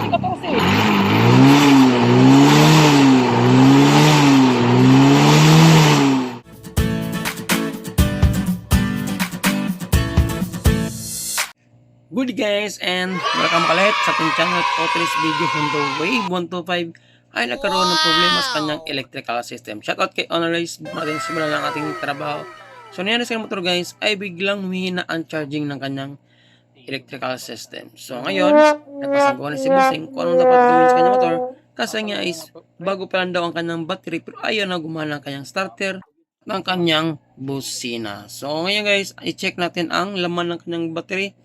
Good guys and welcome ulit sa ating channel. For today's video, Honda Wave 125 ay nagkaroon ng problema sa kanyang electrical system. Shoutout kay Honorace, natin simulan ang ating trabaho. So nangyari sa motor guys ay biglang humihina ang charging ng kanyang electrical system. So ngayon, napasagawa na si Bossing kung anong dapat gawin sa kanyang motor kasi nga is bago pa lang daw ang kanyang battery pero ayaw na gumana ang kanyang starter ng kanyang busina. So ngayon guys, i-check natin ang laman ng kanyang battery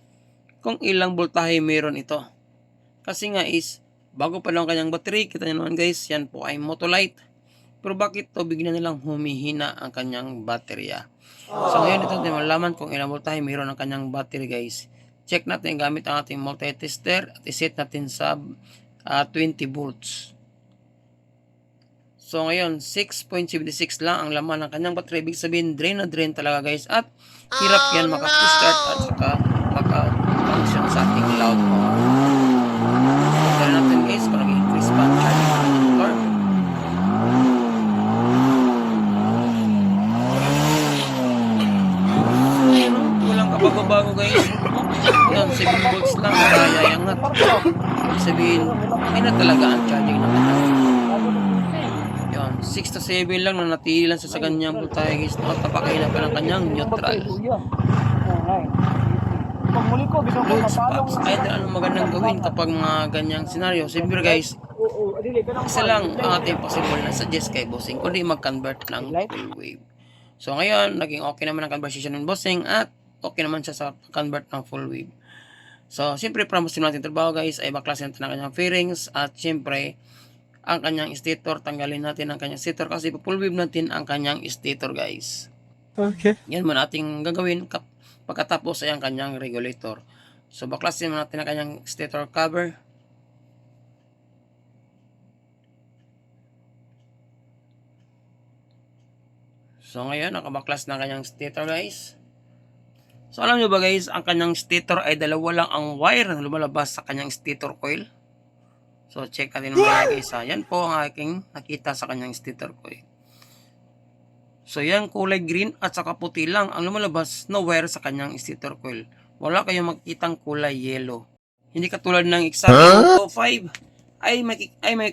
kung ilang voltahe meron ito. Kasi nga is, bago pa lang kanyang battery, kita nyo naman guys, yan po ay Motolite. Pero bakit to bigla nilang humihina ang kanyang baterya? So ngayon ito natin malaman kung ilang voltahe meron ang kanyang battery guys. Check natin gamit ang ating multi-tester at iset natin sa 20 volts. So ngayon, 6.76 lang ang laman ng kanyang battery. Ibig sabihin, drain na drain talaga guys. At hirap yan maka-push start at saka maka-function sa ating loud mode. Try natin guys kung nag-increase pa ang charging ng motor. Walang kabago-bago guys. Yan, 7 volts lang. Kaya yangat. Ibig sabihin, ay na talaga ang charging ng motor. 6 to 7 lang na natili lang sa kanyang voltahe guys. Nakatapakay na pa ng kanyang neutral. Loads, pops, ay ano magandang gawin kapag mga ganyang senaryo. Siyempre guys, isa lang ang ating possible na suggest kay Bossing kundi mag-convert ng full wave. So ngayon, naging okay naman ang conversation ng Bossing at okay naman siya sa convert ng full wave. So siyempre, promise natin trabaho guys ay baklasin natin ang kanyang fairings at siyempre ang kanyang stator, tanggalin natin ang kanyang stator kasi full wave natin ang kanyang stator guys. Okay. Yan mo nating gagawin pagkatapos ay ang kanyang regulator. So baklasin mo natin ang kanyang stator cover. So ngayon, nakabaklas na ang kanyang stator guys. So alam nyo ba guys, ang kanyang stator ay dalawa lang ang wire na lumalabas sa kanyang stator coil. So, check natin mga guys. Yan po ang aking nakita sa kanyang stator coil. So, yan kulay green at saka puti lang ang lumalabas na wire sa kanyang stator coil. Wala kayong makikitang kulay yellow. Hindi katulad ng Exari 105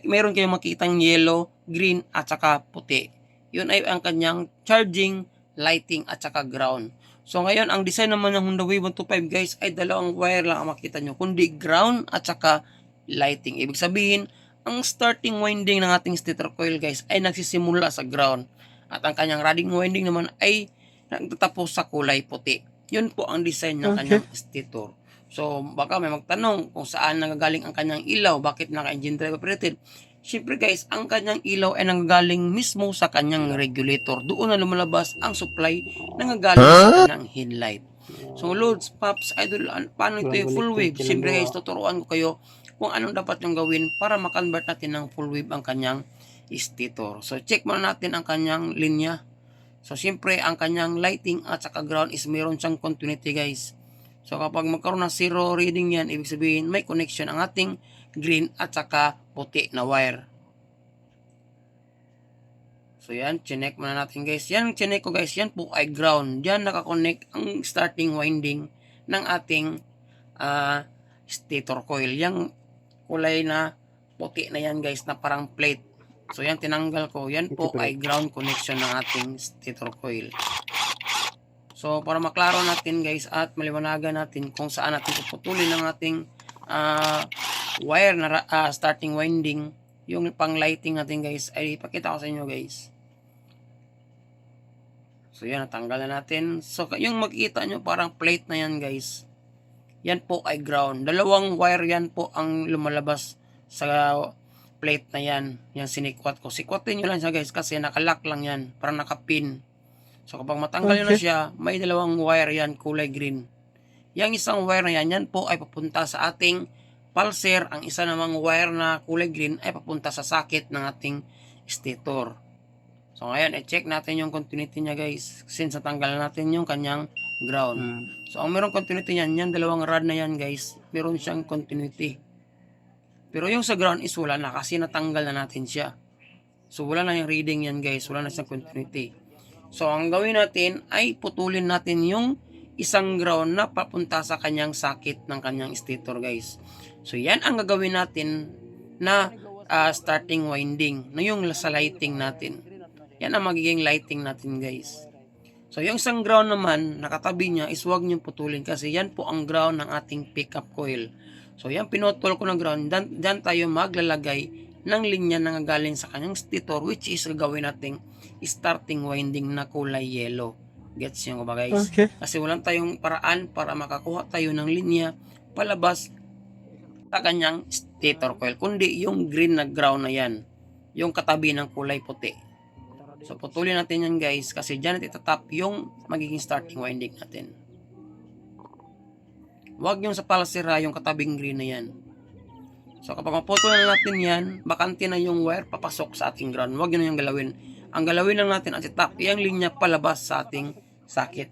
meron kayong makitang yellow, green at saka puti. Yun ay ang kanyang charging, lighting at saka ground. So, ngayon ang design naman ng Honda Wave 125 guys ay dalawang wire lang ang makita nyo. Kundi ground at saka lighting. Ibig sabihin, ang starting winding ng ating stator coil guys ay nagsisimula sa ground. At ang kanyang running winding naman ay nagtatapos sa kulay puti. Yun po ang design ng kanyang stator. So, baka may magtanong kung saan nagagaling ang kanyang ilaw, bakit naka-engine drive operated. Siyempre guys, ang kanyang ilaw ay nagagaling mismo sa kanyang regulator. Doon na lumalabas ang supply nagagaling sa kanyang headlight. So, loads, pops, idol, paano ito yung full wave? Siyempre guys, tuturuan ko kayo kung anong dapat yung gawin para makonvert natin ng full wave ang kanyang stator. So, check muna natin ang kanyang linya. So, siyempre, ang kanyang lighting at saka ground is meron siyang continuity, guys. So, kapag magkaroon ng zero reading yan, ibig sabihin, may connection ang ating green at saka puti na wire. So, yan, chinek muna natin, guys. Yan, chinek ko, guys, yan po ay ground. Diyan nakakonect ang starting winding ng ating stator coil. Yang kulay na puti na yan guys na parang plate. So yan tinanggal ko. Yan po ay ground connection ng ating stator coil. So para maklaro natin guys at maliwanagan natin kung saan natin puputulin ang ating wire na starting winding, yung pang lighting natin guys, ay ipakita ko sa inyo guys. So yan, natanggal na natin. So yung makikita nyo parang plate na yan guys, yan po ay ground. Dalawang wire yan po ang lumalabas sa plate na yan. Yan sinikwat ko. Sikwatin nyo lang siya guys kasi nakalock lang yan. Parang nakapin. So kapag matanggal nyo na siya, may dalawang wire yan kulay green. Yang isang wire na yan, yan po ay papunta sa ating pulser. Ang isa namang wire na kulay green ay papunta sa socket ng ating stator. So ngayon, i-check natin yung continuity niya guys. Since natanggal natin yung kanyang ground. So ang merong continuity niyan, yan dalawang rod na yan guys, meron siyang continuity. Pero yung sa ground is wala na kasi natanggal na natin siya. So wala na yung reading yan guys, wala na siyang continuity. So ang gawin natin ay putulin natin yung isang ground na papunta sa kanyang sakit ng kanyang stator guys. So yan ang gagawin natin na starting winding, na yung sa lighting natin. Yan ang magiging lighting natin guys. So yung isang ground naman, nakatabi niya is huwag niyong putulin kasi yan po ang ground ng ating pickup coil. So yan pinutol ko ng ground, dyan tayo maglalagay ng linya na galing sa kanyang stator, which is gagawin nating starting winding na kulay yellow. Gets nyo ba guys? Okay. Kasi walang tayong paraan para makakuha tayo ng linya palabas sa kanyang stator coil, kundi yung green na ground na yan, yung katabi ng kulay puti. So putulin natin yan guys kasi dyan natin itatap yung magiging starting winding natin. Huwag yung sa palasira yung katabing green na yan. So kapag maputulan natin yan, bakante na yung wire papasok sa ating ground. Huwag yun yung galawin. Ang galawin lang natin at itap yung linya palabas sa ating sakit.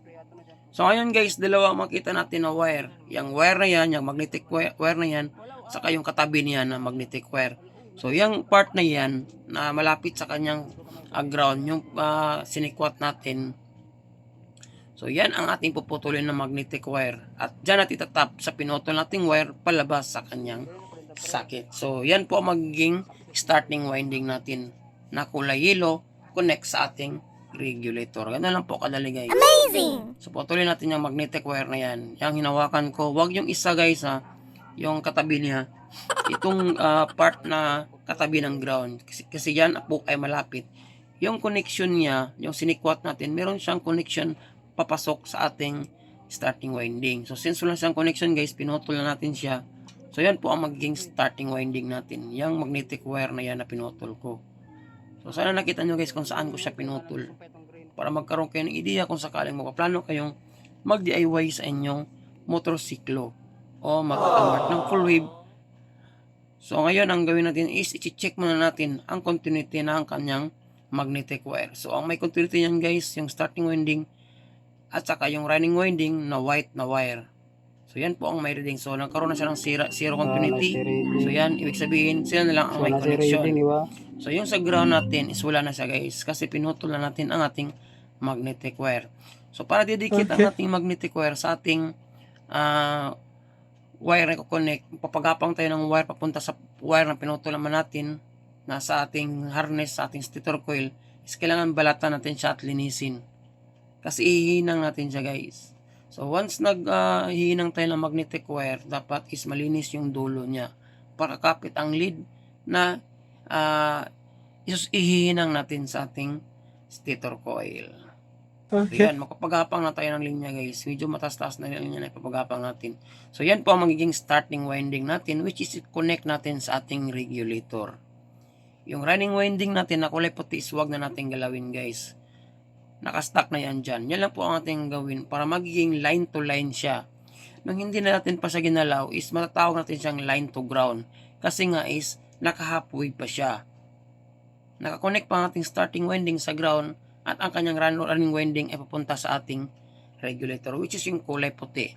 So ngayon guys, dalawa makita natin na wire. Yung wire na yan, yung magnetic wire na yan, saka yung katabi niya na magnetic wire. So yung part na yan na malapit sa kanyang ground, yung sinikwat natin. So yan ang ating puputulin na magnetic wire. At dyan natin itatap sa pinutol nating wire palabas sa kanyang sakit. So yan po ang magiging starting winding natin na kulay yellow, connect sa ating regulator. Ganun lang po kadali guys. Amazing! So putulin natin yung magnetic wire na yan. Yung hinawakan ko, wag yung isa guys ha, yung katabi niya. Itong part na katabi ng ground. Kasi yan po ay malapit. Yung connection niya, yung sinikwat natin, meron siyang connection papasok sa ating starting winding. So since wala siyang connection guys, pinutol na natin siya. So yan po ang magiging starting winding natin. Yung magnetic wire na yan na pinutol ko. So sana nakita nyo guys kung saan ko siya pinutol. Para magkaroon kayo ng ideya kung sakaling magpaplano kayong mag-DIY sa inyong motorsiklo o mag-convert ng full wave. So ngayon ang gawin natin is i-check muna natin ang continuity ng kanyang magnetic wire. So ang may continuity niyan guys, yung starting winding at saka yung running winding na white na wire. So yan po ang may reading. So nagkaroon na siya ng zero continuity. So yan, ibig sabihin sila na lang ang may connection. So yung sa ground natin is wala na siya guys kasi pinutol na natin ang ating magnetic wire. So para didikit ang ating magnetic wire sa ating wire na i-connect, papagapang tayo ng wire papunta sa wire na pinutol naman natin na sa ating harness, sa ating stator coil, is kailangan balatan natin siya at linisin. Kasi ihinang natin siya guys. So once naghihinang tayo ng magnetic wire, dapat is malinis yung dulo niya para kapit ang lead na ihihinang natin sa ating stator coil. Okay. So yan, makapagapang na tayo ng linya guys. Medyo matas-taas na yung linya na ipapagapang natin. So yan po ang magiging starting winding natin, which is connect natin sa ating regulator. Yung running winding natin na kulay puti is huwag na natin galawin guys. Nakastack na yan dyan. Yan lang po ang ating gawin para magiging line to line siya. Nung hindi na natin pa siya ginalaw is matatawag natin siyang line to ground. Kasi nga is naka-halfway pa siya. Nakakonect pa ang ating starting winding sa ground at ang kanyang running winding ay papunta sa ating regulator, which is yung kulay puti.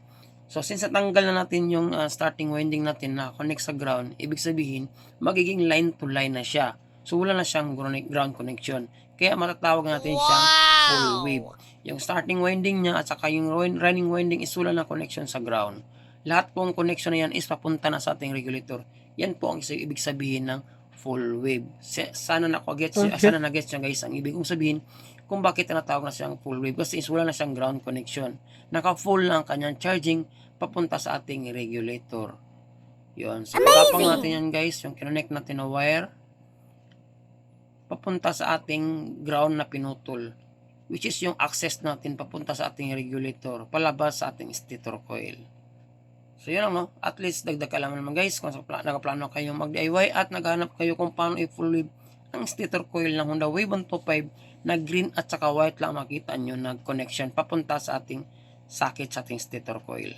So since natanggal na natin yung starting winding natin na connect sa ground, ibig sabihin magiging line to line na siya. So wala na siyang ground connection. Kaya matatawag natin siyang full wave. Yung starting winding niya at saka yung running winding is wala na connection sa ground. Lahat pong connection na yan is papunta na sa ating regulator. Yan po ang ibig sabihin ng full wave. Sana na-gets nyo guys ang ibig kong sabihin kung bakit tinatawag na siyang full wave. Kasi is wala na siyang ground connection. Naka-full na ang kanyang charging papunta sa ating regulator. Yun. So pagkapang natin yan guys, yung kinonect natin na wire papunta sa ating ground na pinutol, which is yung access natin papunta sa ating regulator, palabas sa ating stator coil. So yun lang no, at least dagdag kalaman naman guys kung nakaplano kayong mag-DIY at naghanap kayo kung paano i-full wave ang stator coil ng Honda Wave 125 na green at saka white lang makita nyo na connection papunta sa ating sakit sa ating stator coil.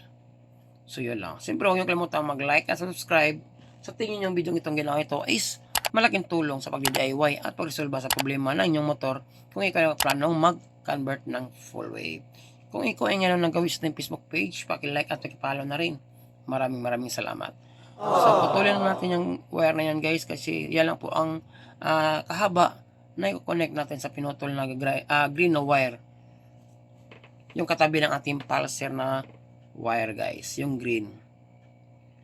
So yun lang. Siyempre huwag nyo kalimutan mag-like at subscribe. Sa tingin nyo yung video itong ginawa ito is malaking tulong sa pag-DIY at pag-resolve sa problema ng inyong motor kung ikaw ay planong mag-convert ng full wave. Kung ikaw ay ngayon nag-gawin sa ating Facebook page, paki-like at paki-follow na rin. Maraming salamat. So putulin lang natin yung wire na yan guys kasi yan lang po ang kahaba na i-connect natin sa pinutol na green na wire. Yung katabi ng ating pulser na wire guys, yung green.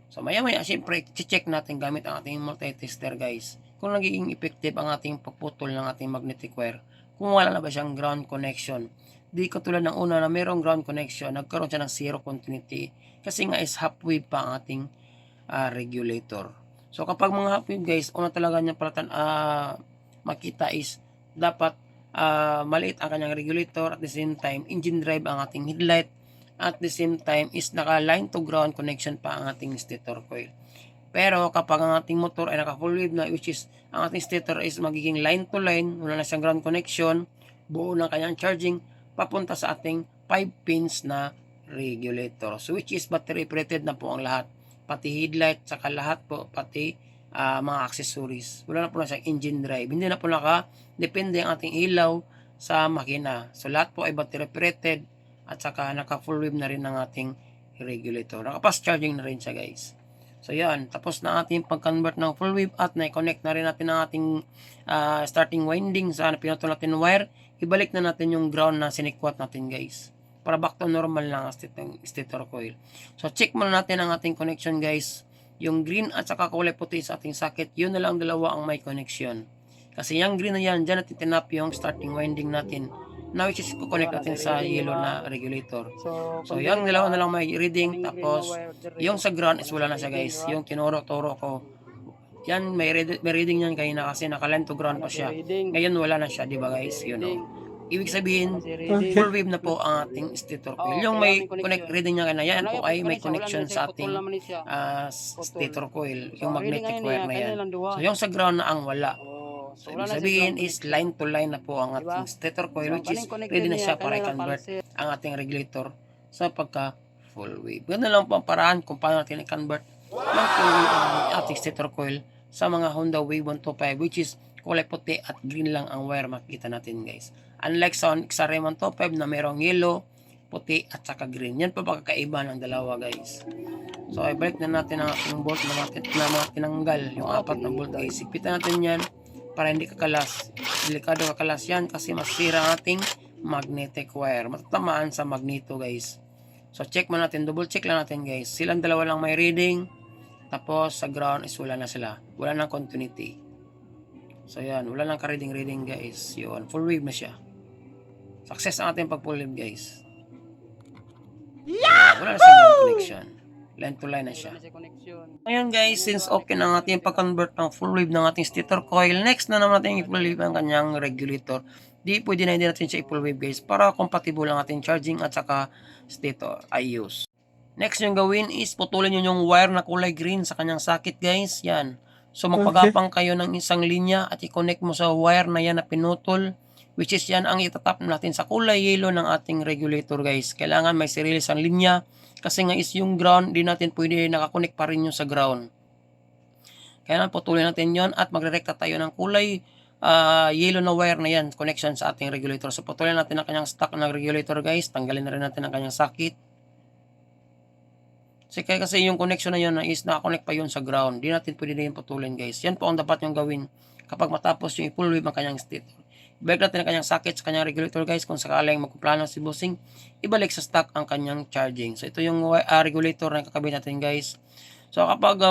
So maya siyempre check natin gamit ang ating multitester guys kung nagiging effective ang ating pagputol ng ating magnetic wire, kung wala na ba siyang ground connection. Di katulad ng una na mayroong ground connection, nagkaroon siya ng zero continuity kasi nga is half wave pa ang ating regulator. So kapag mga half wave guys, una talaga niya palatan makita is dapat maliit ang kanyang regulator, at the same time engine drive ang ating headlight, at the same time is naka line to ground connection pa ang ating stator coil. Pero kapag ang ating motor ay naka full wave na, which is ang ating stator is magiging line to line, wala na siyang ground connection, buo ng kanyang charging papunta sa ating 5 pins na regulator. So which is battery operated na po ang lahat, pati headlight, saka lahat po, pati mga accessories. Wala na po na siyang engine drive. Hindi na po depende ang ating ilaw sa makina. So lahat po ay battery operated at saka naka full wave na rin ng ating regulator. Naka fast charging na rin siya guys. So yan, tapos na ating pag-convert ng full wave at na-connect na rin natin ang ating starting winding sa pinutol natin wire. Ibalik na natin yung ground na sinikwat natin guys, para back to normal lang ang stator coil. So check muna natin ang ating connection guys. Yung green at saka kulay puti sa ating socket, yun na lang dalawa ang may connection. Kasi yung green na yan, dyan natin tinap yung starting winding natin, na which is kukonect natin sa yellow na regulator. So yung dalawa na lang may reading, tapos yung sa ground is wala na siya guys. Yung tinuro-turo ko, yan may reading yan kayo na kasi naka-line to ground pa siya. Ngayon wala na siya, di ba guys? You know. Ibig sabihin, full wave na po ang ating stator coil. Yung may connect reading niya kanina, yan po ay may connection sa ating stator coil, yung magnetic wire na yan. So yung sa ground na ang wala. So ibig sabihin is line to line na po ang ating stator coil, which is ready na siya para i-convert ang ating regulator sa pagka full wave. Ganun lang po ang paraan kung paano natin i-convert ng full wave ang ating stator coil sa mga Honda Wave 125, which is kulay puti at green lang ang wire makikita natin guys. Unlike sa XRM 125 na merong yellow, puti at saka green. Yan po pagkakaiba ng dalawa guys. So ibalik na natin ang ating bolt na tinanggal, yung apat na bolt guys. Ipitan natin yan para hindi kakalas. Delikado kakalas yan kasi masira ang ating magnetic wire. Matatamaan sa magneto guys. So check mo natin, double check lang natin guys. Silang dalawa lang may reading. Tapos sa ground is wala na sila. Wala nang continuity. So yan, wala nang ka-reading guys. Yun, full wave na siya. Success ang ating pag full wave guys. Wala na siyang connection. Line to line na siya. Ngayon guys, since okay na ang ating pag-convert ng full wave ng ating stator coil, next na naman natin i-full wave ang kanyang regulator. Pwede na hindi natin siya i-full wave guys para compatible ang ating charging at saka stator ayos. Next yung gawin is putulin nyo yung wire na kulay green sa kanyang socket guys. Yan. So magpagapang kayo ng isang linya at i-connect mo sa wire na yan na pinutol, which is yan ang itatap natin sa kulay yellow ng ating regulator guys. Kailangan may sarili isang linya kasi nga is yung ground, di natin pwede nakakonect pa rin yung sa ground. Kaya putulin natin yon at magre-rekta tayo ng kulay yellow na wire na yan, connection sa ating regulator. So putulin natin ang kanyang stock na regulator guys. Tanggalin na rin natin ang kanyang socket. Kasi yung connection na yun is nakakonect pa yun sa ground. Di natin pwede na yung putulin guys. Yan po ang dapat yung gawin kapag matapos yung i-full wave ang kanyang stator. Ibalik natin ang kanyang socket sa kanyang regulator guys. Kung sakaling magkuplano si bossing, ibalik sa stock ang kanyang charging. So ito yung regulator na kakabit natin guys. So kapag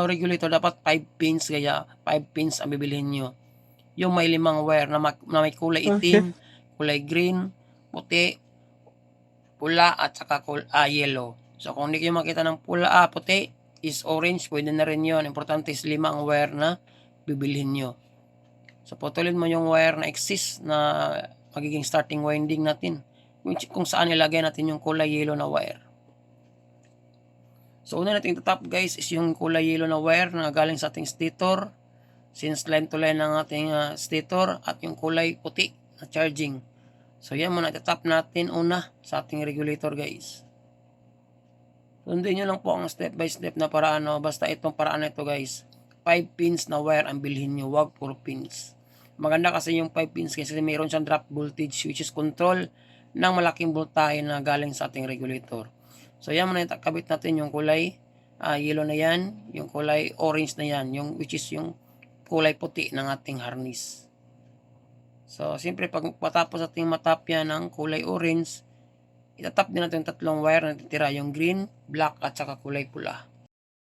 regulator dapat 5 pins kaya 5 pins ang bibilhin nyo. Yung may 5 wire na may kulay itim, kulay green, puti, pula at saka yellow. So kung hindi kayo makita ng pula, puti is orange, pwede na rin yun. Importante is 5 ang wire na bibilhin nyo. So putulin mo yung wire na exist na magiging starting winding natin, kung saan ilagay natin yung kulay yellow na wire. So una natin tatap guys is yung kulay yellow na wire na galing sa ating stator, since line to line ng ating stator, at yung kulay puti na charging. So yan muna tatap natin una sa ating regulator guys. Sundin nyo lang po ang step by step na paraan. Basta itong paraan na ito guys, 5 pins na wire ang bilhin nyo, wag 4 pins. Maganda kasi yung 5 pins kasi mayroon siyang drop voltage, which is control ng malaking voltahe na galing sa ating regulator. So yan muna, kabit natin yung kulay yellow na yan, yung kulay orange na yan, yung which is yung kulay puti ng ating harness. So, siyempre pag patapos ating matap yan ng kulay orange, itatap din natin yung tatlong wire na titira, yung green, black, at saka kulay pula.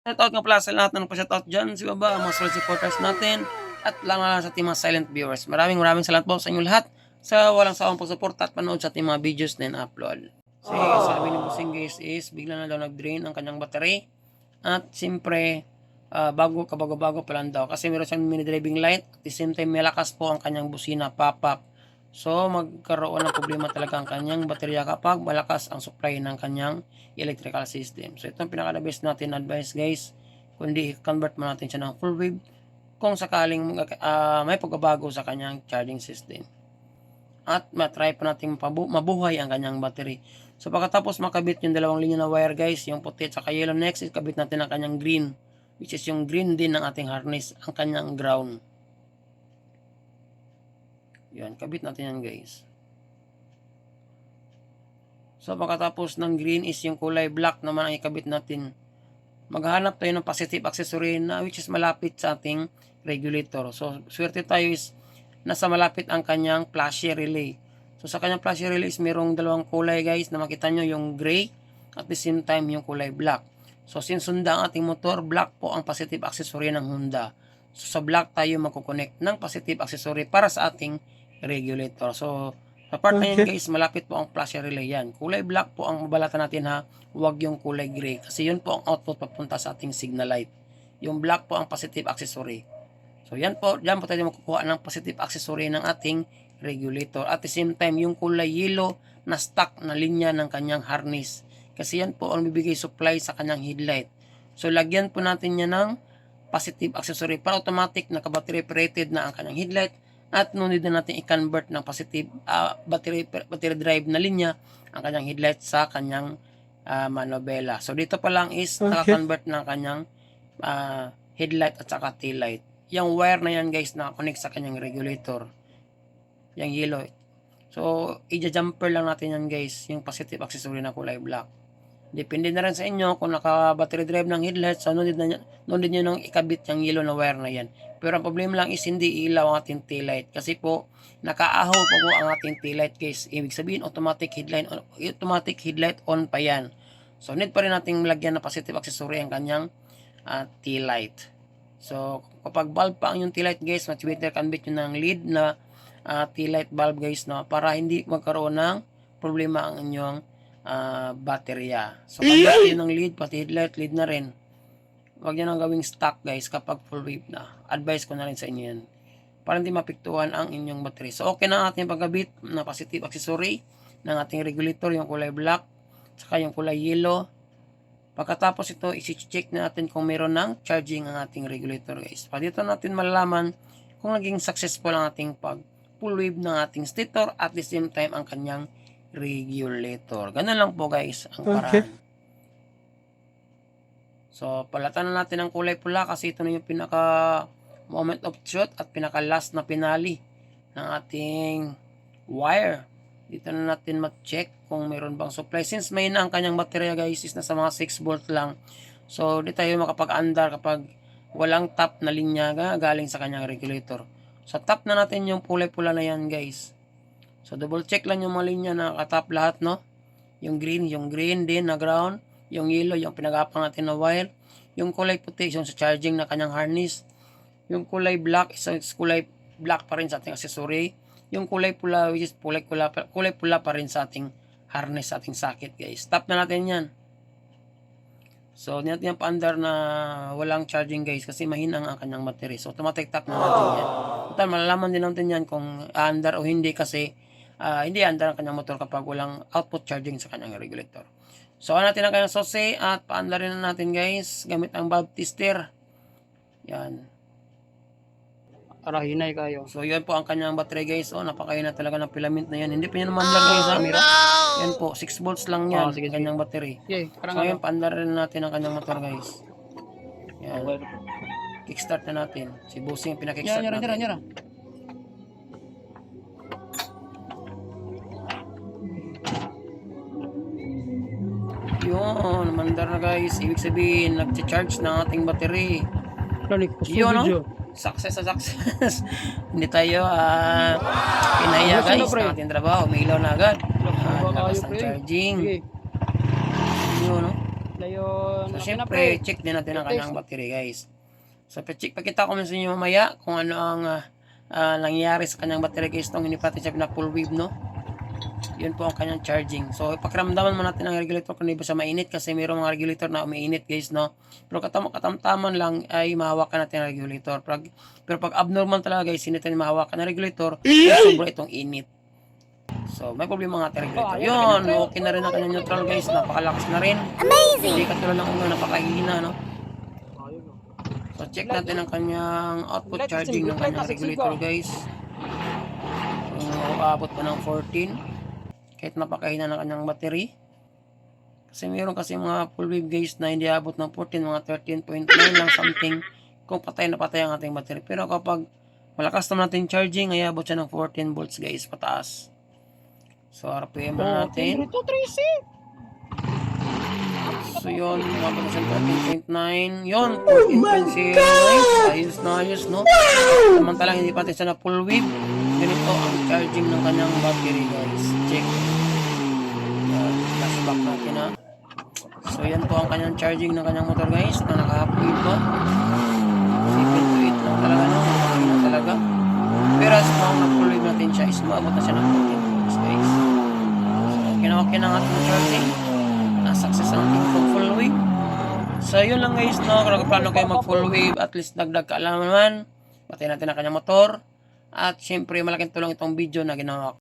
Shoutout nga pala sa lahat ng nagpa-shoutout dyan sa baba, mga solid supporters natin, at lang sa ating mga silent viewers. Maraming salamat po sa inyo lahat sa walang sawang pagsuporta at panood sa ating mga videos na in-upload. So, sabi ni Bossing guys is, bigla na daw nag-drain ang kanyang battery. At siyempre, kabago-bago pa lang daw. Kasi meron siyang mini driving light. At the same time, malakas po ang kanyang busina, pop-up. So, magkaroon ng problema talaga ang kanyang baterya kapag malakas ang supply ng kanyang electrical system. So, ito ang pinaka-best natin advice guys. Kundi i-convert mo natin siya ng full wave kung sakaling may pagbabago sa kanyang charging system. At matry pa natin mabuhay ang kanyang battery. So pagkatapos makabit yung dalawang linya na wire guys, yung puti at saka yellow, next is kabit natin ang kanyang green, which is yung green din ng ating harness, ang kanyang ground. Yan, kabit natin yan guys. So pagkatapos ng green is yung kulay black naman ang ikabit natin. Maghahanap tayo ng positive accessory na which is malapit sa ating regulator. So swerte tayo is nasa malapit ang kanyang flashy relay. So sa kanyang flashy relay is merong dalawang kulay guys na makita nyo, yung gray at the same time yung kulay black. So since Honda ang ating motor, black po ang positive accessory ng Honda. So sa black tayo magkoconnect ng positive accessory para sa ating regulator. So sa part na yan guys, malapit po ang flashy relay yan. Kulay black po ang mabalatan natin ha, huwag yung kulay gray. Kasi yun po ang output papunta sa ating signal light. Yung black po ang positive accessory. So yan po, dyan po tayo makukuha ng positive accessory ng ating regulator. At the same time, yung kulay yellow na stock na linya ng kanyang harness. Kasi yan po ang bibigay supply sa kanyang headlight. So lagyan po natin yan ng positive accessory para automatic naka-battery operated na ang kanyang headlight. At no need na natin i-convert ng positive battery drive na linya ang kanyang headlight sa kanyang manobela. So dito pa lang is naka-convert ng kanyang headlight at saka tail light. Yung wire na yan guys naka-connect sa kanyang regulator. Yung yellow. So i-jumper lang natin yan guys, yung positive accessory na kulay black. Depende na rin sa inyo kung naka-battery drive ng headlight, so nunod nyo nang ikabit yung yellow na wire na yan. Pero ang problema lang is hindi ilaw ang ating taillight. Kasi po, naka-ahol po ang ating taillight guys. Ibig sabihin, automatic headlight on pa yan. So need pa rin nating lagyan na positive accessory ang kanyang taillight. So kapag bulb pa ang yung taillight guys, much better convert nyo ng lead na taillight bulb guys, no? Para hindi magkaroon ng problema ang inyong baterya. So convert yun ng lead, pati headlight, lead na rin. Huwag nyo nang gawing stock guys kapag full wave na. Advice ko na rin sa inyo yan. Para hindi mapiktuhan ang inyong battery. So okay na ang ating paggabit na positive accessory ng ating regulator, yung kulay black, saka yung kulay yellow. Pagkatapos ito, isi-check natin kung meron ng charging ang ating regulator guys. Pa dito natin malalaman kung naging successful ang ating pag full wave ng ating stator at the same time ang kanyang regulator. Ganun lang po guys ang paraan. So palatan na natin ang kulay pula kasi ito na yung pinaka moment of truth at pinaka last na pinali ng ating wire. Dito na natin ma-check kung mayroon bang supply. Since may na ang kanyang baterya guys is nasa mga 6 volt lang. So di tayo makapag-andar kapag walang top na linya galing sa kanyang regulator. So tap na natin yung kulay pula na yan guys. So double check lang yung mga linya na nakatap lahat, no? Yung green din na ground, yung yellow yung pinag-apang natin na wire, yung kulay puti yung sa charging na kanyang harness, yung kulay black is kulay black pa rin sa ating accessory, yung kulay pula which is kulay pula pa rin sa ating harness, sa ating socket guys. Tap na natin yan. So hindi natin yung pa-under na walang charging guys kasi mahina ang kanyang battery. So automatic tap na natin yan. Total malalaman din natin yan kung under o hindi kasi hindi andar ang kanyang motor kapag walang output charging sa kanyang regulator. So natin ang kanyang sose at paandarin na natin guys gamit ang valve tester. Yan. Arahinay kayo. So yun po ang kanyang battery guys. Oh, napakaina talaga ng filament na yan. Hindi pa yan naman lang guys ha. Yan po, 6 volts lang yan. Sige, kanyang battery. Okay, So yun, paandarin na natin ang kanyang motor guys. Yan. Kickstart na natin. Si Bossing pinakickstart natin. Nyara. Yun, Oo, namandar na guys. Ibig sabihin, nag-charge na ating battery. Post Yun, no? video. Success sa success. Hindi tayo pinaya Ayusin na, guys pre. ng ating trabaho. Umilaw na agad. Ba Lakas kayo, ng pre? charging. Sige. Yun, no? Layon. So, Okay na, syempre, pre. check din natin ang kanyang battery guys. So, check pakita ko sa inyo mamaya kung ano ang nangyayari sa kanyang battery guys nung hindi pa natin siya pina-full wave, no? Yun po ang kanyang charging. So, ipakiramdaman mo natin ang regulator kung hindi ba siya mainit kasi mayroong mga regulator na umiinit guys, no? Pero katamtaman lang ay mahawakan natin ang regulator. Pero pag abnormal talaga guys, hindi natin mahawakan ang regulator, sobra itong init. So, may problema nga ating regulator. Yun, okay na rin ang kanyang neutral guys. Napakalakas na rin. Amazing! Hindi katulad ng una, napakahina, no? So, check natin ang kanyang output charging ng kanyang regulator guys. Kung aabot pa ng 14. Kahit napakahina ng kanyang battery. Kasi meron kasi mga full wave guys na hindi abot ng 14, mga 13.9 lang something kung patay na patay ang ating battery. Pero kapag malakas naman natin charging, ay abot siya ng 14 volts guys, pataas. So, RPM na natin. So, yun, umabot na siya ng 13.9. Yun, 14.0 guys. Ayos, no? Samantalang hindi pati siya na full wave. Ganito ang charging ng kanyang battery guys. Check. Flashback natin ha. So yan po ang kanyang charging ng kanyang motor guys na naka-half wave po. 7 to 8 lang talaga, no? Malaki na talaga. Pero as long na full wave natin siya is maabot na siya ng 14 volts guys. So okay na ang ating charging. Success ang ating full wave. So yun lang guys, no? Kung nakaplano kayo mag full wave, at least dagdag kaalaman naman. Patayin natin ang kanyang motor. At syempre malaking tulong itong video na ginawa ko.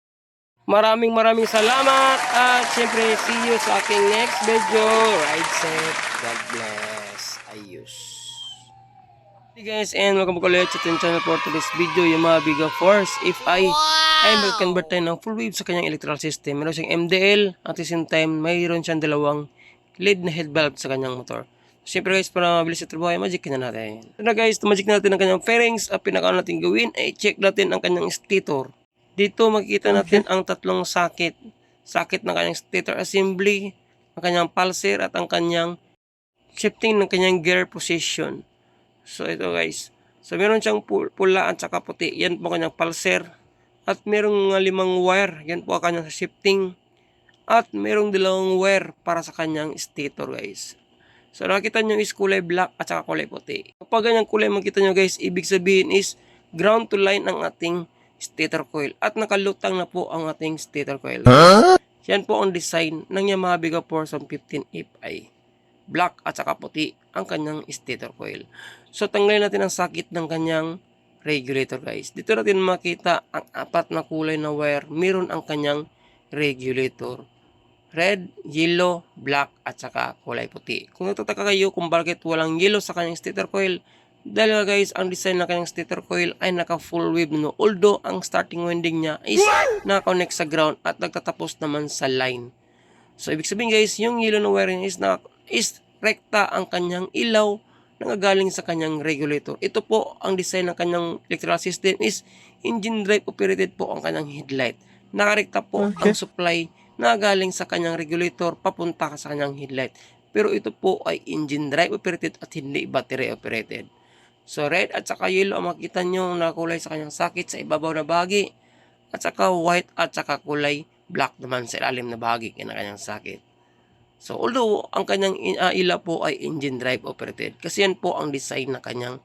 Maraming salamat. At syempre, see you sa aking next video. Ride safe. God bless. Ayos. Hey guys, and welcome back ulit sa ating channel for today's video, Yamaha Biga Force. If I mag-convert tayo ng full wave sa kanyang electrical system. Meron siyang MDL, at the same time, mayroon siyang dalawang LED na head bulb sa kanyang motor. Siyempre guys, para mabilis sa trabaho, magic na natin. So na guys, magic natin ang kanyang fairings. Ang pinaka natin gawin ay check natin ang kanyang stator. Dito makikita natin ang tatlong sakit. Sakit ng kanyang stator assembly, ang kanyang pulser at ang kanyang shifting ng kanyang gear position. So ito guys. So meron siyang pula at saka puti. Yan po kanyang pulser. At merong mga 5 wire. Yan po ang kanyang shifting. At merong 2 wire para sa kanyang stator guys. So nakita nyo is kulay black at saka kulay puti. Kapag ganyang kulay makita nyo guys, ibig sabihin is ground to line ang ating stator coil. At nakalutang na po ang ating stator coil. Yan po ang design ng Yamaha Biga Force 15 FI. Black at saka puti ang kanyang stator coil. So tanggalin natin ang sakit ng kanyang regulator guys. Dito natin makita ang 4 na kulay na wire. Meron ang kanyang regulator. Red, yellow, black, at saka kulay puti. Kung nagtataka kayo kung bakit walang yellow sa kanyang stator coil, dahil guys, ang design ng kanyang stator coil ay naka full wave, no? Although, ang starting winding niya is naka-connect sa ground at nagtatapos naman sa line. So, ibig sabihin guys, yung yellow na wiring is rekta ang kanyang ilaw na galing sa kanyang regulator. Ito po, ang design ng kanyang electrical system is engine drive operated po ang kanyang headlight. Nakarekta po ang supply na galing sa kanyang regulator papunta sa kanyang headlight. Pero ito po ay engine drive operated at hindi battery operated. So red at saka yellow ang makita nyo na kulay sa kanyang sakit sa ibabaw na bahagi. At saka white at saka kulay black naman sa ilalim na bahagi ng kanyang sakit. So although ang kanyang ilaw po ay engine drive operated. Kasi yan po ang design ng kanyang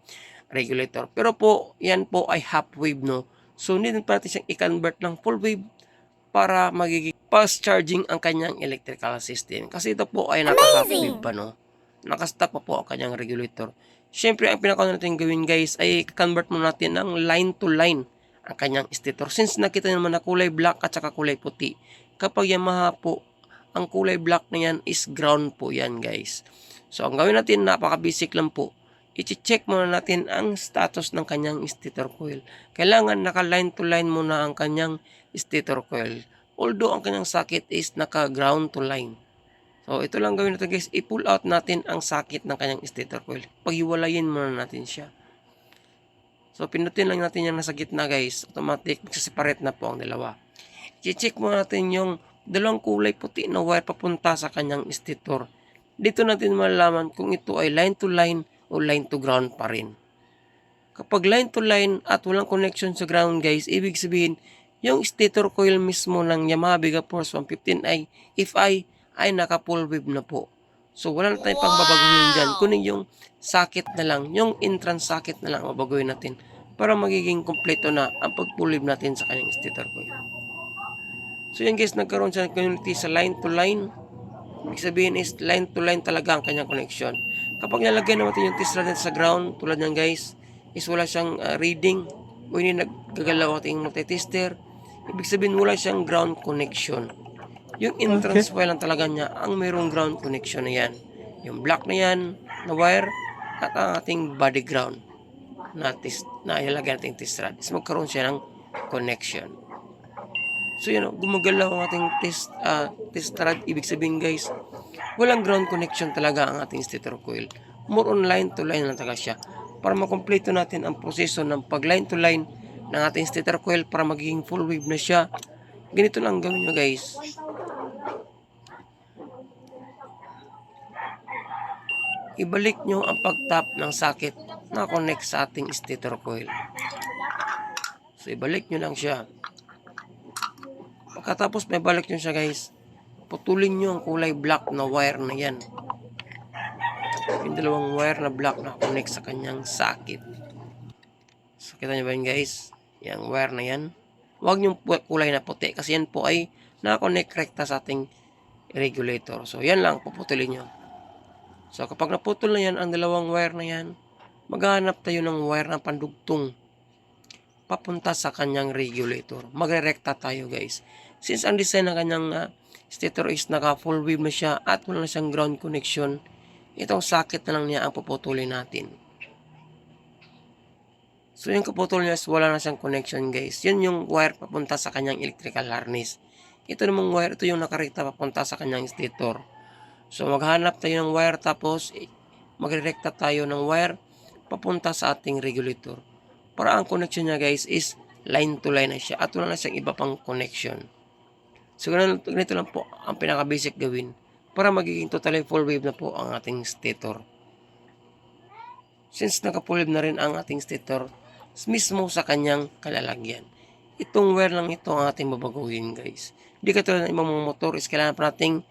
regulator. Pero po yan po ay half wave, no. So hindi pa natin siyang i-convert ng full wave para magiging fast charging ang kanyang electrical system. Kasi ito po ay naka-half wave pa, no? Naka-stop pa po ang kanyang regulator. Siyempre, ang pinaka natin gawin guys ay convert mo natin ng line to line ang kanyang stator. Since nakita naman na kulay black at saka kulay puti. Kapag Yamaha po, ang kulay black na yan is ground po yan guys. So, ang gawin natin, napaka-basic lang po. I-check muna natin ang status ng kanyang stator coil. Kailangan naka-line to line muna ang kanyang stator coil. Although ang kanyang sakit is naka-ground to line. So ito lang gawin natin guys. I-pull out natin ang sakit ng kanyang stator coil. Paghiwalayin muna natin siya. So pinutin lang natin yung nasa gitna guys. Automatic. Magsaseparate na po ang dalawa. I-check muna natin yung dalawang kulay puti na wire papunta sa kanyang stator. dito natin malalaman kung ito ay line to line o line to ground pa rin. Kapag line to line at walang connection sa ground guys, ibig sabihin, yung stator coil mismo ng Yamaha Vega Force 115 ay FI ay naka full wave na po. So wala na tayong pagbabaguhin dyan, kunin yung socket na lang, yung entrance socket na lang babaguhin natin para magiging kompleto na ang pag-full wave natin sa kanyang stator coil. So yan guys, nagkaroon siya ng community sa line to line. Ibig sabihin is line to line talaga ang kanyang connection. Kapag nalagyan natin yung test rod sa ground, tulad yan guys, is wala siyang reading o hindi naggagalaw ating multi-tester. Ibig sabihin wala siyang ground connection. Yung entrance wire lang talaga niya ang mayroong ground connection na yan. Yung black na yan, na wire, at ang ating body ground na ilalagay natin test rod is magkaroon siya ng connection. So yun, gumagalaw ang ating test rod. Ibig sabihin guys, walang ground connection talaga ang ating stator coil. More on line to line lang talaga siya. Para makompleto natin ang proseso ng pag line to line ng ating stator coil para magiging full wave na siya, ganito lang gawin nyo guys. Ibalik nyo ang pag-tap ng socket na connect sa ating stator coil. So ibalik nyo lang siya. Pagkatapos may balik nyo siya guys, putulin nyo ang kulay black na wire na yan. Yung dalawang wire na black na connect sa kanyang socket. So kita nyo ba yun guys? Yung wire na yan. Huwag nyo kulay na puti kasi yan po ay nakakonect rekta sa ating regulator. So yan lang, puputulin nyo. So kapag naputol na yan ang dalawang wire na yan, maghahanap tayo ng wire na pandugtong papunta sa kanyang regulator. Magre-rekta tayo guys. Since ang design ng kanyang stator is naka full wave na siya at wala na siyang ground connection, itong socket na lang niya ang puputulin natin. So yung kaputol niya is wala na siyang connection guys. Yun yung wire papunta sa kanyang electrical harness. Ito namang wire, ito yung nakarekta papunta sa kanyang stator. So maghanap tayo ng wire tapos magre-rekta tayo ng wire papunta sa ating regulator. Para ang connection niya guys is line to line na siya at wala na siyang iba pang connection. So ganito lang po ang pinaka-basic gawin para magiging totally full wave na po ang ating stator. Since naka-full wave na rin ang ating stator mismo sa kanyang kalalagyan. Itong wire lang ito ang ating babaguhin guys. Hindi katulad ng ibang mga motor is kailangan pa nating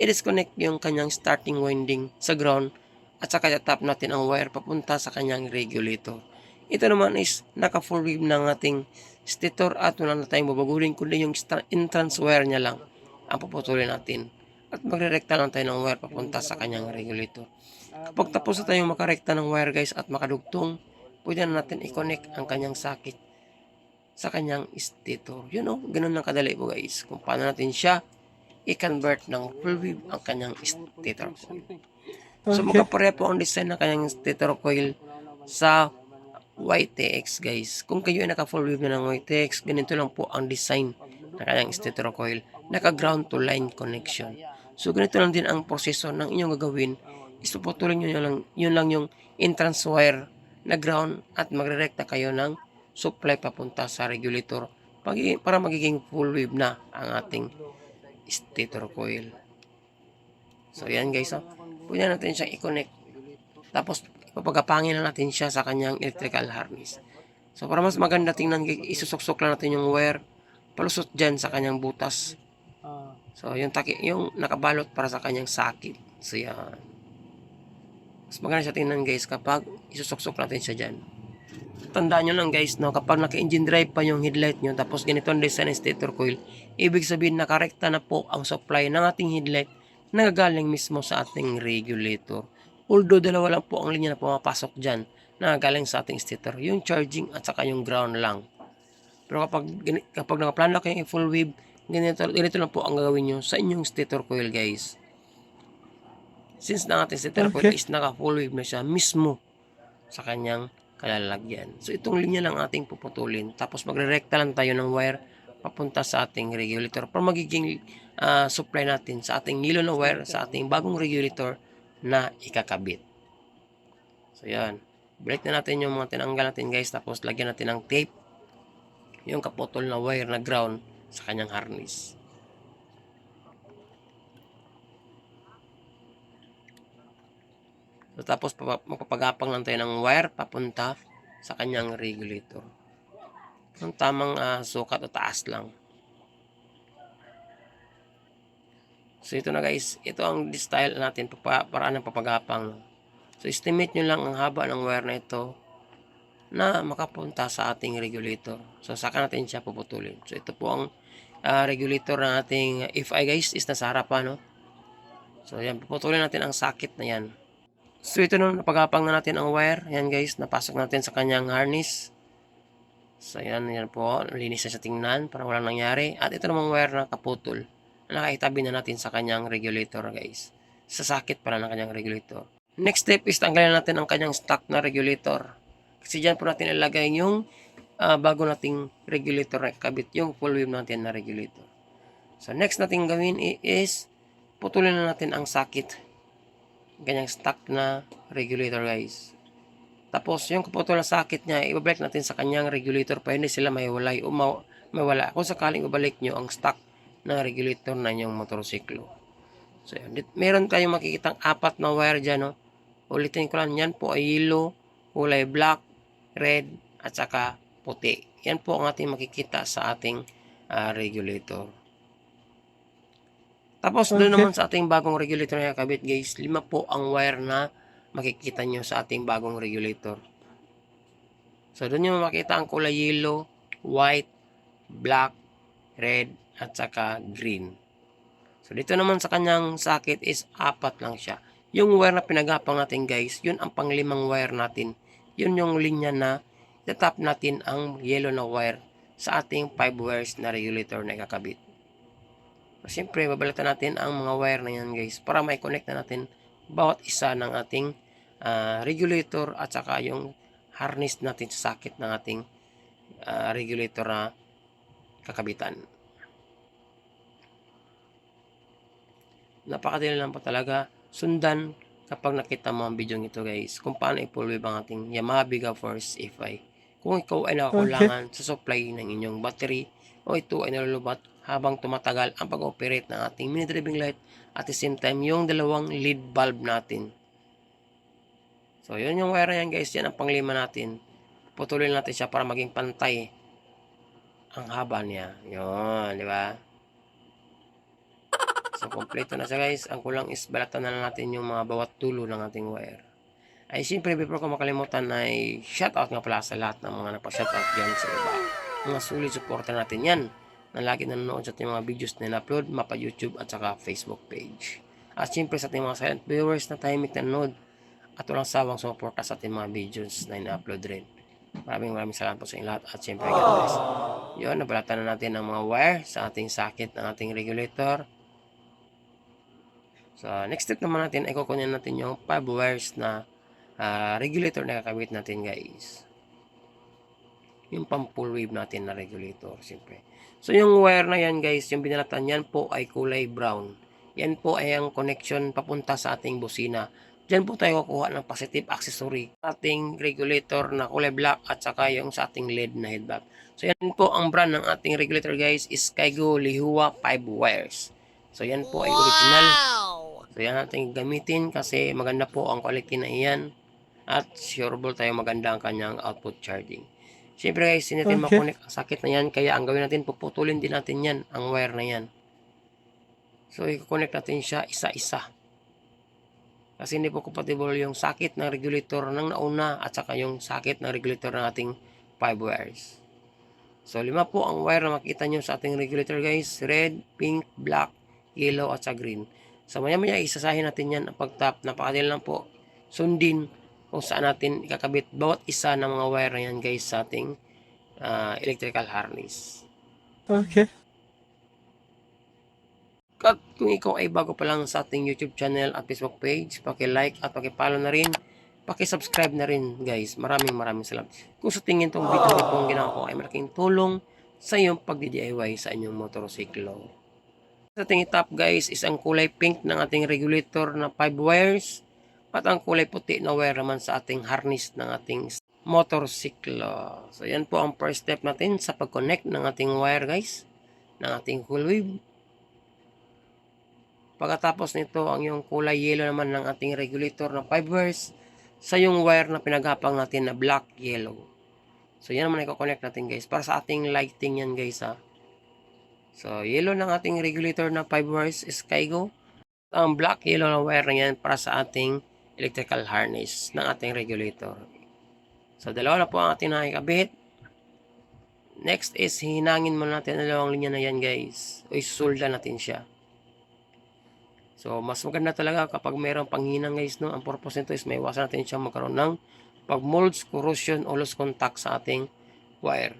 i-disconnect yung kanyang starting winding sa ground at saka tap natin ang wire papunta sa kanyang regulator. Ito naman is naka-full wave ng ating stator at wala na tayong babaguhin kundi yung entrance wire niya lang ang puputulin natin. At magre-rekta lang tayo ng wire papunta sa kanyang regulator. Kapag tapos na tayong makarekta ng wire guys at makadugtong, pwede na natin i-connect ang kanyang socket sa kanyang stator. You know, ganun lang kadali po guys. Kung paano natin siya i-convert ng full wave ang kanyang stator coil. So magkapareha po ang design ng kanyang stator coil sa YTX guys. Kung kayo ay naka full wave na ng YTX, ganito lang po ang design ng kanyang stator coil. Naka ground to line connection. So ganito lang din ang proseso ng inyong gagawin. Isuputulin nyo yun lang yung entrance wire na ground at magre-rekta kayo ng supply papunta sa regulator para magiging full wave na ang ating stator coil. So yan guys, pwede natin siyang i-connect. Tapos papagapangin na natin siya sa kanyang electrical harness. So para mas maganda tingnan, isusuksok lang natin yung wire palusot dyan sa kanyang butas. So yung nakabalot para sa kanyang socket. So yan. Mas maganda siya tingnan guys kapag isusuksok natin siya dyan. Tandaan nyo lang guys, no, kapag naka-engine drive pa yung headlight nyo tapos ganito ang design ng stator coil, ibig sabihin nakarekta na po ang supply ng ating headlight na gagaling mismo sa ating regulator. Although dalawa lang po ang linya na pumapasok dyan na galing sa ating stator, yung charging at saka yung ground lang. Pero kapag nakaplano kayo yung full wave, ganito lang po ang gagawin nyo sa inyong stator coil guys. Since na ating stator coil is naka full wave na siya mismo sa kanyang kalalagyan. So itong linya lang ating puputulin. Tapos magre-rekta lang tayo ng wire papunta sa ating regulator para magiging supply natin sa ating nilo na wire sa ating bagong regulator na ikakabit. So yan. Break na natin yung mga tinanggal natin guys. Tapos lagyan natin ng tape yung kaputol na wire na ground sa kanyang harness. So, tapos magpapagapang lang tayo ng wire papunta sa kanyang regulator. Ang tamang sukat o taas lang. So, ito na guys. Ito ang style natin. Paraan ng papagapang. So, estimate nyo lang ang haba ng wire na ito na makapunta sa ating regulator. So, saka natin siya puputulin. So, ito po ang regulator ng ating FI guys is nasa harapan, no? So, yan. Puputulin natin ang sakit na yan. So, ito na. Napagapang na natin ang wire. Yan guys. Napasok natin sa kanyang harness. So, yan po. Linis na siya tingnan para walang nangyari. At ito namang wire na kaputol. Nakaitabi na natin sa kanyang regulator guys. Sa sakit pala ng kanyang regulator. Next step is tanggalin natin ang kanyang stock na regulator. Kasi dyan po natin ilagay yung bago nating regulator na kabit, yung full wave natin na regulator. So next natin gawin is putulin na natin ang sakit. Ganyang stock na regulator guys. Tapos yung kaputol na sakit niya, ibabalik natin sa kanyang regulator para hindi sila mahiwalay o mawala. Kung sakaling ibalik nyo ang stock na regulator na inyong motorsiklo. So yan. Meron tayong makikitang 4 na wire dyan. No? Ulitin ko lang, yan po ay yellow, kulay black, red, at saka puti. Yan po ang ating makikita sa ating regulator. Tapos doon naman sa ating bagong regulator na kabit guys, 5 po ang wire na makikita nyo sa ating bagong regulator. So doon nyo makita ang kulay yellow, white, black, red, at saka green. So dito naman sa kanyang sakit is 4 lang siya. Yung wire na pinagapang natin guys, yun ang pang-5 wire natin. Yun yung linya na itatap natin ang yellow na wire sa ating 5 wires na regulator na ikakabit. So, siyempre, babalatan natin ang mga wire na yan guys para mai-connect na natin bawat isa ng ating regulator at saka yung harness natin sa sakit ng ating regulator na kakabitan. Napakadali lang po talaga sundan kapag nakita mo ang video ito guys kung paano i-full wave ang ating Yamaha Biga Force FI. Kung ikaw ay nakakulangan sa supply ng inyong battery o ito ay nalulubat habang tumatagal ang pag-operate ng ating mini driving light at the same time yung dalawang lead bulb natin. So yun yung wire yan guys, yan ang pang-5 natin. Putulin natin siya para maging pantay ang haba niya. Yun, di ba? So, kompleto na siya guys. Ang kulang is balatan na lang natin yung mga bawat dulo ng ating wire. Ay, siyempre, before ko makalimutan ay shoutout nga pala sa lahat ng mga nagpa-shoutout dyan sa iba. Mga solid supporter natin yan na lagi nanonood sa ating mga videos na in-upload, mapa YouTube at saka Facebook page. At siyempre sa ating mga silent viewers na tahimik na nanonood at walang sawang suporta sa ating mga videos na in-upload rin. Maraming salamat po sa inyo lahat at siyempre God bless. Yun, nabalatan na natin ang mga wire sa ating sakit ng ating regulator. So, next step naman natin ay kukunin natin yung 5 wires na regulator na kakabit natin guys. Yung pang full wave natin na regulator, siyempre. So, yung wire na yan guys, yung binalatan yan po ay kulay brown. Yan po ay ang connection papunta sa ating busina. Diyan po tayo kukuha ng positive accessory. Ating regulator na kulay black at saka yung sa ating LED na headband. So, yan po ang brand ng ating regulator guys is Kaigo Lihua 5 wires. So, yan po ay original. So, yan natin gamitin kasi maganda po ang quality na iyan. At sureable tayo maganda ang kanyang output charging. Siyempre guys, hindi natin makonek ang sakit na yan. Kaya ang gawin natin, puputulin din natin yan, ang wire na yan. So, i-connect natin siya isa-isa. Kasi hindi po compatible yung sakit ng regulator ng nauna at saka yung sakit ng regulator ng ating 5 wires. So, 5 po ang wire na makita nyo sa ating regulator guys. Red, pink, black, yellow at sa green. So, maya-maya isasahin natin yan ang pag-tap. Napakadali lang po. Sundin kung saan natin ikakabit bawat isa ng mga wire na yan guys sa ating electrical harness. Okay. At kung ikaw ay bago pa lang sa ating YouTube channel at Facebook page, paki-like at paki-follow na rin. Paki-subscribe na rin guys. Maraming salamat. Kung sa tingin tong video na pong ginawa ko ay malaking tulong sa iyong pagdi-DIY sa inyong motorsiklo. Sa ating top guys is ang kulay pink ng ating regulator na 5 wires at ang kulay puti na wire naman sa ating harness ng ating motorsiklo. So yan po ang first step natin sa pag-connect ng ating wire guys, ng ating full wave Pagkatapos nito, ang yung kulay yellow naman ng ating regulator na 5 wires sa yung wire na pinaghapang natin na black yellow. So yan naman i-connect natin guys para sa ating lighting yan guys ha. So yellow ng ating regulator na 5 wires is Skygo. Ang black yellow na wire na yan para sa ating electrical harness ng ating regulator. So dalawa na po ang ating nakikabit. Next is hinangin muna natin ang dalawang linya na yan guys. O isulda natin siya. So, mas maganda talaga kapag mayroong panghinang guys, no? Ang purpose nito is may iwasan natin siya magkaroon ng pag-molds, corrosion, o loose contact sa ating wire.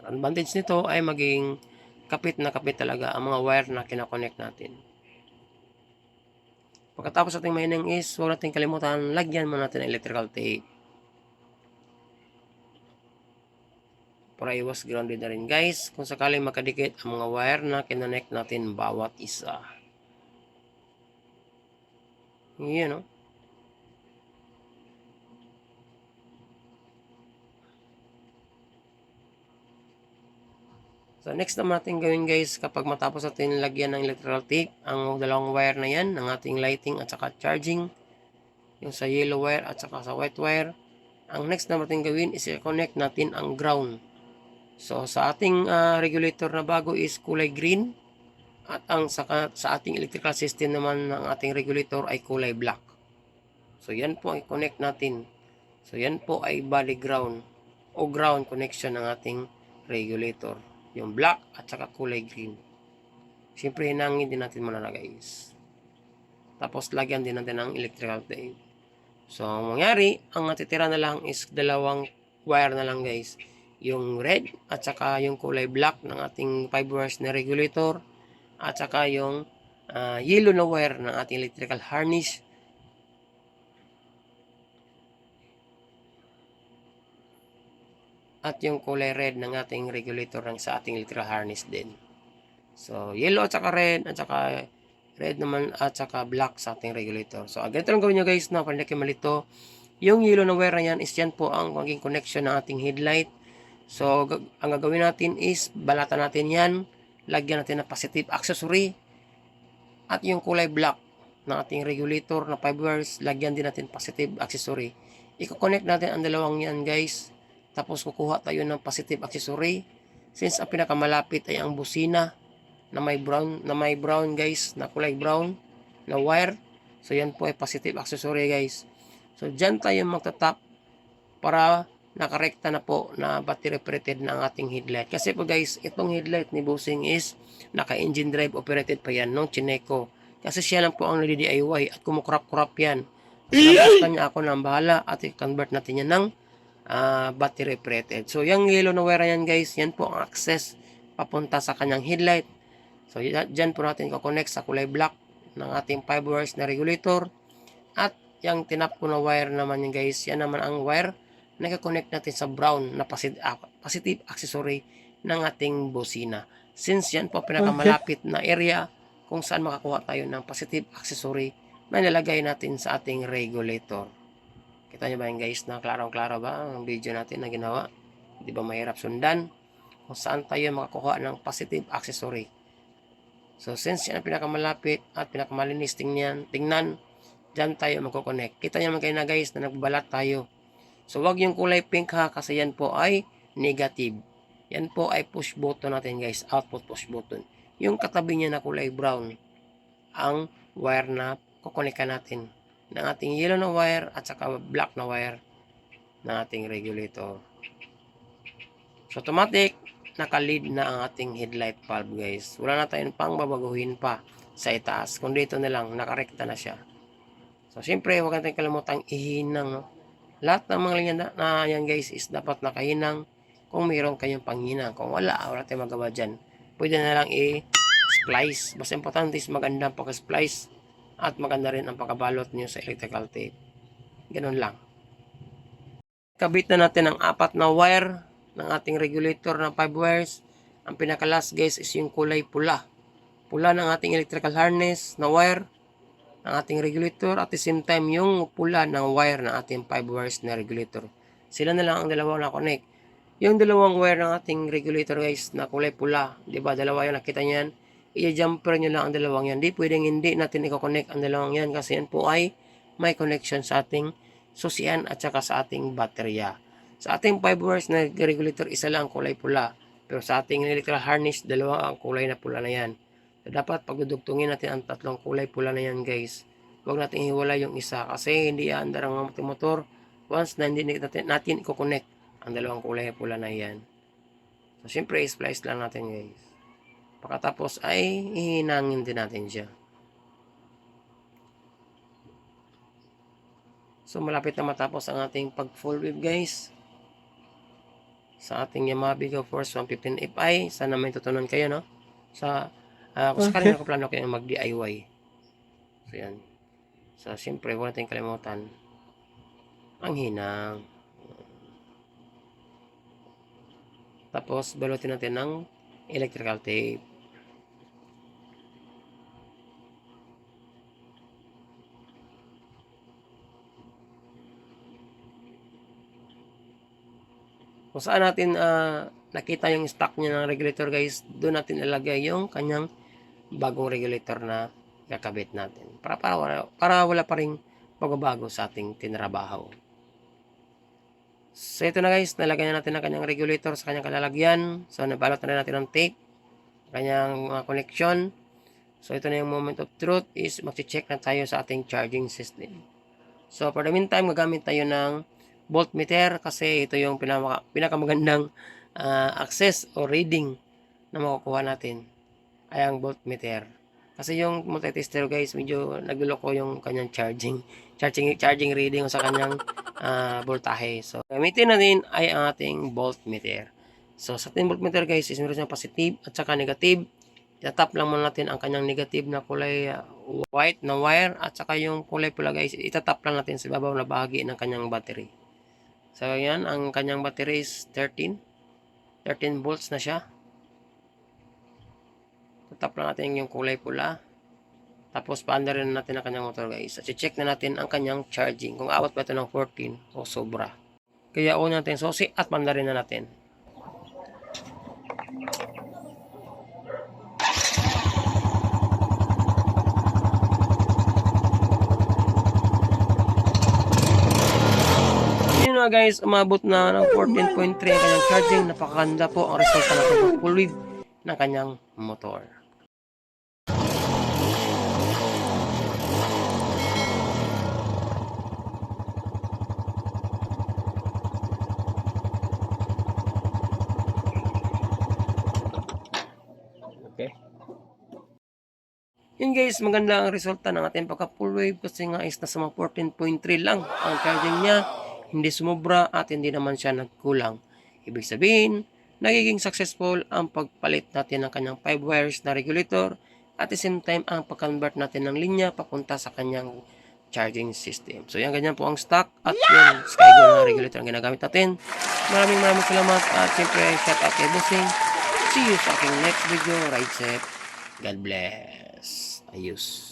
Ang advantage nito ay maging kapit na kapit talaga ang mga wire na kinakonect natin. Pagkatapos ating mahinang is, huwag natin kalimutan, lagyan muna natin ang electrical tape. Para iwas grounded na rin guys, kung sakaling makadikit ang mga wire na kinonect natin bawat isa. Yan o. So next naman natin gawin guys, kapag matapos natin lagyan ng electrical tape ang dalawang wire na yan ng ating lighting at saka charging, yung sa yellow wire at saka sa white wire, ang next naman natin gawin is i-connect natin ang ground. So sa ating regulator na bago is kulay green, at ang sa ating electrical system naman ng ating regulator ay kulay black. So yan po ay connect natin. So yan po ay body ground o ground connection ng ating regulator. Yung black at saka kulay green. Siyempre hinangin din natin muna na guys. Tapos lagyan din natin ng electrical tape. So ang mangyari, ang natitira na lang is dalawang wire na lang guys. Yung red at saka yung kulay black ng ating 5 wires na regulator. At saka yung yellow na wire ng ating electrical harness. At yung kulay red ng ating regulator ng sa ating electrical harness din. So, yellow at saka red naman at saka black sa ating regulator. So, ganito lang gawin nyo guys na para hindi kayo malito. Yung yellow na wire na yan is yan po ang maging connection ng ating headlight. So, ang gagawin natin is balatan natin yan. Lagyan natin ng positive accessory. At yung kulay black ng ating regulator na 5 wires, lagyan din natin positive accessory. I-connect natin ang dalawang yan guys. Tapos kukuha tayo ng positive accessory. Since ang pinakamalapit ay ang busina na may brown guys, na kulay brown na wire. So yan po ay positive accessory guys. So dyan tayo magtatap para nakarekta na po na battery operated na ang ating headlight. Kasi po guys, itong headlight ni Bossing is naka-engine drive operated pa yan nung Chineco. Kasi siya lang po ang nadi-DIY at kumukrap-kurap yan. Sinabastan niya ako ng bahala at i-convert natin yan ng battery operated. So yung yellow na wire yan guys, yan po ang access papunta sa kanyang headlight. So dyan po natin i-connect sa kulay black ng ating 5 wires na regulator. At yung tinap ko na wire naman yan guys, yan naman ang wire na i-connect natin sa brown na positive accessory ng ating busina. Since yan po pinakamalapit na area kung saan makakuha tayo ng positive accessory na nilagay natin sa ating regulator. Kita nyo ba yun guys na klarong-klaro ba ang video natin na ginawa? Di ba mahirap sundan kung saan tayo makakuha ng positive accessory. So since yan ang pinakamalapit at pinakamalinis tingnan, dyan tayo magkoconnect. Kita nyo man kayo na guys na nagbabalat tayo. So wag yung kulay pink ha, kasi yan po ay negative. Yan po ay push button natin guys, output push button. Yung katabi niya na kulay brown, ang wire na kukonekan natin ng ating yellow na wire at saka black na wire ng ating regulator. So automatic, naka-lead na ang ating headlight bulb guys. Wala na tayong pang babaguhin pa sa itaas. Kung dito na lang, nakarekta na siya. So siyempre, huwag natin kalimutang ihinang. No? Lahat ng mga linya na yan guys is dapat nakahinang kung mayroon kayong panghinang. Kung wala tayong magawa dyan. Pwede na lang i-splice. Basta importante is maganda pagka-splice at maganda rin ang pagkabalot niyo sa electrical tape. Ganun lang. Kabit na natin ang 4 na wire ng ating regulator ng 5 wires. Ang pinaka-last guys is yung kulay pula. Pula ng ating electrical harness na wire ng ating regulator at the same time yung pula ng wire ng ating 5 wires na regulator. Sila na lang ang dalawa na connect. Yung dalawang wire ng ating regulator guys na kulay pula, 'di ba? Dalawa yung nakita niyan. i-jumper nyo lang ang dalawang yan. Di pwedeng hindi natin i-connect ang dalawang yan kasi yan po ay may connection sa ating susian at saka sa ating baterya. Sa ating 5 wires na regulator, isa lang ang kulay pula. Pero sa ating electrical harness, dalawa ang kulay na pula na yan. So, dapat pagdudugtungin natin ang tatlong kulay pula na yan, guys. Huwag natin hiwala yung isa kasi hindi aandar ang motor once na hindi natin i-connect ang dalawang kulay pula na yan. So, syempre, i-splice lang natin, guys. Pagkatapos ay ihinangin din natin siya. So, malapit na matapos ang ating pag-full wave, guys. Sa ating Yamaha Bigo Force 115 Fi. Sana may tutunan kayo, no? Kung sakaling nakaplano kayo mag-DIY. So, yan. So, siyempre, huwag natin kalimutan ang hinang. Tapos, balutin natin ng electrical tape. Kung saan natin nakita yung stock niya ng regulator, guys, doon natin ilagay yung kanyang bagong regulator na kakabit natin. Para wala pa rin pagbabago sa ating tinrabaho. So, ito na, guys, nalagay na natin ang kanyang regulator sa kanyang kalalagyan. So, nabalot na rin natin ng tape, kanyang connection. So, ito na yung moment of truth is mag-check na tayo sa ating charging system. So, for the meantime, gagamit tayo ng voltmeter kasi ito yung pinakamagandang access o reading na makukuha natin ay ang voltmeter. Kasi yung multitester, guys, medyo nagluloko yung kanyang charging reading sa kanyang voltahe. So, gamitin natin ay ang ating voltmeter. So, sa ating voltmeter, guys, is meron siyang positive at saka negative. Itatap lang muna natin ang kanyang negative na kulay white na wire at saka yung kulay pula, guys, itatap lang natin sa ibabaw na bahagi ng kanyang battery. So, yan, ang kanyang battery is 13 volts na siya. Tatap lang natin yung kulay pula. Tapos, paanda rin natin ang kanyang motor, guys. At check na natin ang kanyang charging. Kung awat ba ito ng 14 o sobra. Kaya una natin susi at paanda rin na natin. Yun na, guys, umabot na ng 14.3 ang kanyang charging. Napakaganda po ang resulta natin ng full wave ng kanyang motor. Okay. Yun, guys, maganda ang resulta ng ating pagka full wave kasi nga is nasa mga 14.3 lang ang charging niya. Hindi sumobra at hindi naman siya nagkulang. Ibig sabihin, nagiging successful ang pagpalit natin ng kanyang 5 wires na regulator at the same time ang pag-convert natin ng linya papunta sa kanyang charging system. So yan, ganyan po ang stock at yung SkyGo na regulator ang ginagamit natin. Maraming salamat at siyempre shout out kay Bossing. See you sa aking next video. Ride safe. God bless. Ayos.